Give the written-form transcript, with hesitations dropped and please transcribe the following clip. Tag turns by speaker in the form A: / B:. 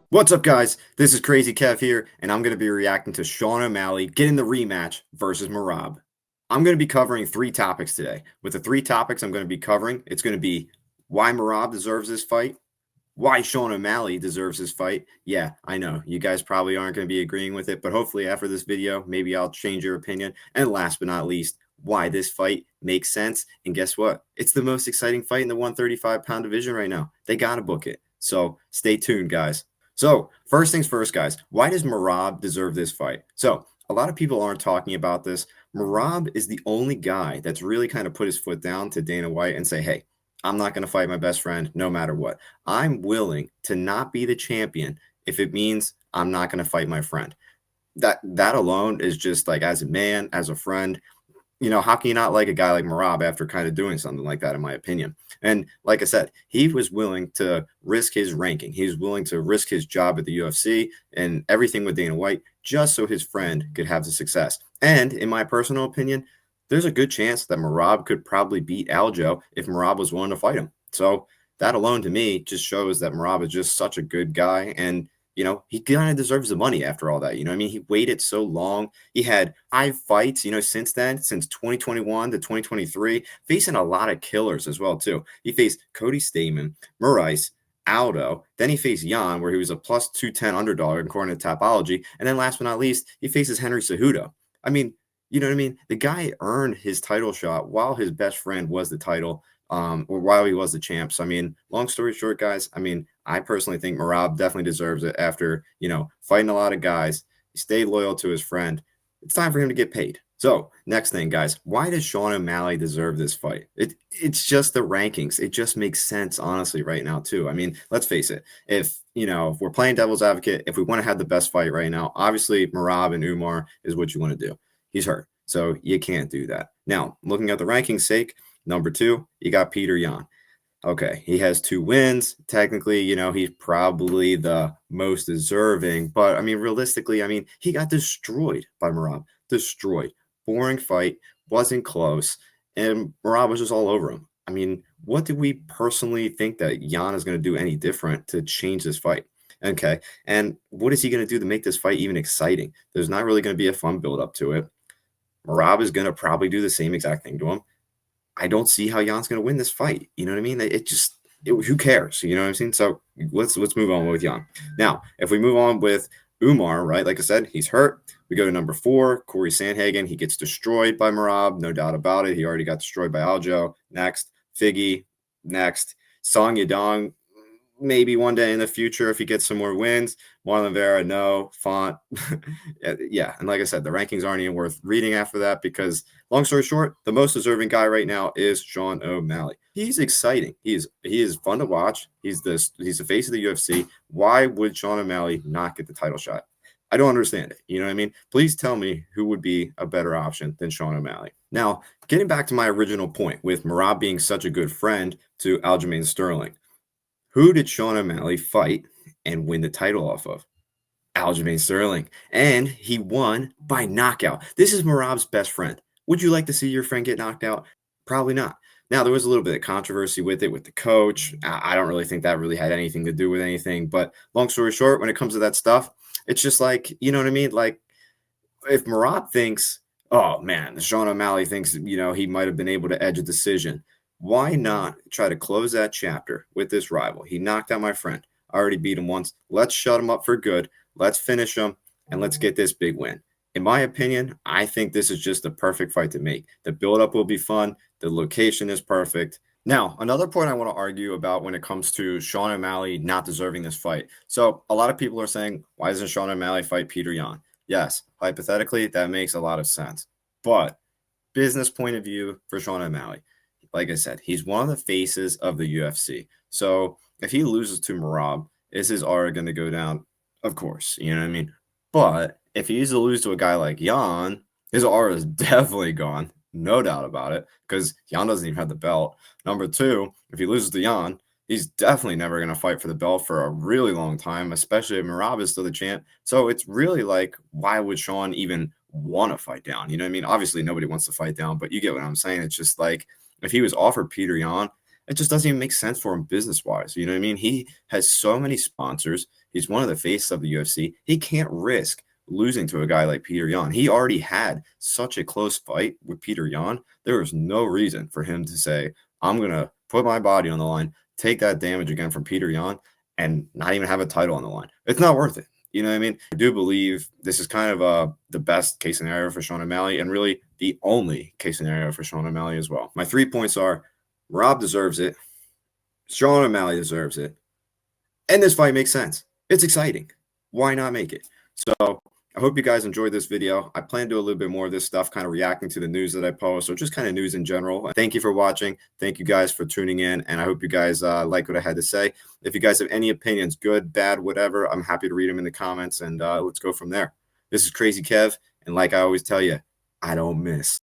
A: What's up, guys? This is Crazy Kev here, and I'm going to be reacting to Sean O'Malley getting the rematch versus Merab. I'm going to be covering three topics today. With the three topics I'm going to be covering, it's going to be why Merab deserves this fight, why Sean O'Malley deserves this fight. Yeah, I know you guys probably aren't going to be agreeing with it, but hopefully after this video, maybe I'll change your opinion. And last but not least, why this fight makes sense. And guess what? It's the most exciting fight in the 135-pound division right now. They got to book it. So stay tuned, guys. So, first things first, guys, why does Merab deserve this fight? So, a lot of people aren't talking about this. Merab is the only guy that's really kind of put his foot down to Dana White and say, hey, I'm not going to fight my best friend no matter what. I'm willing to not be the champion if it means I'm not going to fight my friend. That alone is just like, as a man, as a friend, how can you not like a guy like Merab after kind of doing something like that, in my opinion? And like I said, he was willing to risk his ranking. He was willing to risk his job at the UFC and everything with Dana White just so his friend could have the success. And in my personal opinion, there's a good chance that Merab could probably beat Aljo if Merab was willing to fight him. So that alone to me just shows that Merab is just such a good guy. And he kind of deserves the money after all that. He waited so long. He had 5 fights, since then, since 2021 to 2023, facing a lot of killers as well, too. He faced Cody Stamann, Maurice, Aldo. Then he faced Jan, where he was a plus 210 underdog, according to Tapology. And then last but not least, he faces Henry Cejudo. I mean, you know what I mean? The guy earned his title shot while his best friend was the title, or while he was the champ. So, long story short, guys, I personally think Merab definitely deserves it after, fighting a lot of guys. He stayed loyal to his friend. It's time for him to get paid. So, next thing, guys, why does Sean O'Malley deserve this fight? It's just the rankings. It just makes sense, honestly, right now, too. Let's face it. If we're playing devil's advocate, if we want to have the best fight right now, obviously Merab and Umar is what you want to do. He's hurt, so you can't do that. Now, looking at the rankings sake, number 2, you got Peter Yan. Okay, he has 2 wins. Technically, he's probably the most deserving. But, realistically, he got destroyed by Merab. Destroyed. Boring fight. Wasn't close. And Merab was just all over him. What do we personally think that Jan is going to do any different to change this fight? Okay, and what is he going to do to make this fight even exciting? There's not really going to be a fun build-up to it. Merab is going to probably do the same exact thing to him. I don't see how Jan's going to win this fight. You know what I mean? Who cares? You know what I'm saying? So let's move on with Jan. Now, if we move on with Umar, right? Like I said, he's hurt. We go to number 4, Corey Sandhagen. He gets destroyed by Merab, no doubt about it. He already got destroyed by Aljo. Next, Figgy. Next, Song Yadong. Maybe one day in the future if he gets some more wins. Marlon Vera, no. Font. Yeah, and like I said, the rankings aren't even worth reading after that because, long story short, the most deserving guy right now is Sean O'Malley. He's exciting. He is fun to watch. He's the face of the UFC. Why would Sean O'Malley not get the title shot? I don't understand it. You know what I mean? Please tell me who would be a better option than Sean O'Malley. Now, getting back to my original point with Merab being such a good friend to Aljamain Sterling. Who did Sean O'Malley fight and win the title off of? Aljamain Sterling. And he won by knockout. This is Merab's best friend. Would you like to see your friend get knocked out? Probably not. Now, there was a little bit of controversy with it with the coach. I don't really think that really had anything to do with anything. But long story short, when it comes to that stuff, it's just like, you know what I mean? Like, if Merab thinks, oh, man, Sean O'Malley thinks, he might have been able to edge a decision. Why not try to close that chapter with this rival? He knocked out my friend. I already beat him once. Let's shut him up for good. Let's finish him, and let's get this big win. In my opinion, I think this is just the perfect fight to make. The build-up will be fun. The location is perfect. Now, another point I want to argue about when it comes to Sean O'Malley not deserving this fight. So a lot of people are saying, why doesn't Sean O'Malley fight Peter Yan? Yes, hypothetically, that makes a lot of sense. But business point of view for Sean O'Malley, like I said, he's one of the faces of the UFC. So if he loses to Merab, is his aura going to go down? Of course, you know what I mean? But if he's to lose to a guy like Jan, his aura is definitely gone. No doubt about it, because Jan doesn't even have the belt. Number 2, if he loses to Jan, he's definitely never going to fight for the belt for a really long time, especially if Merab is still the champ. So it's really like, why would Sean even want to fight down? You know what I mean? Obviously, nobody wants to fight down, but you get what I'm saying. It's just like, if he was offered Peter Yan, it just doesn't even make sense for him business-wise. You know what I mean? He has so many sponsors. He's one of the faces of the UFC. He can't risk losing to a guy like Peter Yan. He already had such a close fight with Peter Yan. There was no reason for him to say, I'm going to put my body on the line, take that damage again from Peter Yan, and not even have a title on the line. It's not worth it. You know what I mean? I do believe this is kind of the best case scenario for Sean O'Malley, and really the only case scenario for Sean O'Malley as well. My 3 points are Merab deserves it, Sean O'Malley deserves it, and this fight makes sense. It's exciting. Why not make it? So I hope you guys enjoyed this video. I plan to do a little bit more of this stuff, kind of reacting to the news that I post, or just kind of news in general. Thank you for watching. Thank you guys for tuning in, and I hope you guys like what I had to say. If you guys have any opinions, good, bad, whatever, I'm happy to read them in the comments, and let's go from there. This is Crazy Kev, and like I always tell you, I don't miss.